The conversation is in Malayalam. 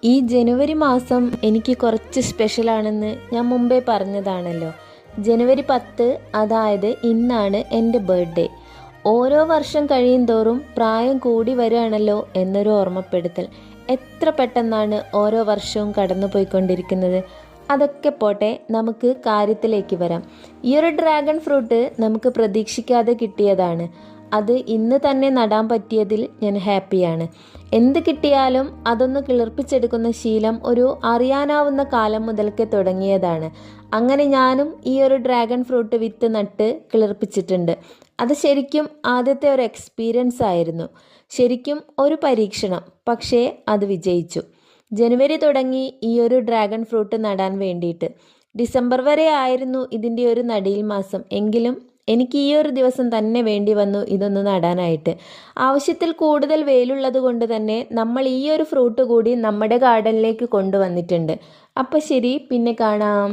ഈ ജനുവരി മാസം എനിക്ക് കുറച്ച് സ്പെഷ്യലാണെന്ന് ഞാൻ മുമ്പേ പറഞ്ഞതാണല്ലോ. ജനുവരി 10, അതായത് ഇന്നാണ് എൻ്റെ ബർത്ത്ഡേ. ഓരോ വർഷം കഴിയും തോറും പ്രായം കൂടി വരികയാണല്ലോ എന്നൊരു ഓർമ്മപ്പെടുത്തൽ. എത്ര പെട്ടെന്നാണ് ഓരോ വർഷവും കടന്നു പോയിക്കൊണ്ടിരിക്കുന്നത്. അതൊക്കെ പോട്ടെ, നമുക്ക് കാര്യത്തിലേക്ക് വരാം. ഈ ഒരു ഡ്രാഗൺ ഫ്രൂട്ട് നമുക്ക് പ്രതീക്ഷിക്കാതെ കിട്ടിയതാണ്. അത് ഇന്ന് തന്നെ നടാൻ പറ്റിയതിൽ ഞാൻ ഹാപ്പിയാണ്. എന്ത് കിട്ടിയാലും അതൊന്ന് കിളിർപ്പിച്ചെടുക്കുന്ന ശീലം ഒരു അറിയാനാവുന്ന കാലം മുതൽക്കേ തുടങ്ങിയതാണ്. അങ്ങനെ ഞാനും ഈ ഒരു ഡ്രാഗൺ ഫ്രൂട്ട് വിത്ത് നട്ട് കിളിർപ്പിച്ചിട്ടുണ്ട്. അത് ശരിക്കും ആദ്യത്തെ ഒരു എക്സ്പീരിയൻസ് ആയിരുന്നു, ശരിക്കും ഒരു പരീക്ഷണം. പക്ഷേ അത് വിജയിച്ചു. ജനുവരി തുടങ്ങി ഈ ഒരു ഡ്രാഗൺ ഫ്രൂട്ട് നടാൻ വേണ്ടിയിട്ട്. ഡിസംബർ വരെ ആയിരുന്നു ഇതിൻ്റെ ഒരു നടീൽ മാസം. എങ്കിലും എനിക്ക് ഈ ഒരു ദിവസം തന്നെ വേണ്ടി വന്നു ഇതൊന്ന് നടാനായിട്ട്. ആവശ്യത്തിൽ കൂടുതൽ വെയിലുള്ളത് കൊണ്ട് തന്നെ നമ്മൾ ഈ ഒരു ഫ്രൂട്ട് കൂടി നമ്മുടെ ഗാർഡനിലേക്ക് കൊണ്ടുവന്നിട്ടുണ്ട്. അപ്പം ശരി, പിന്നെ കാണാം.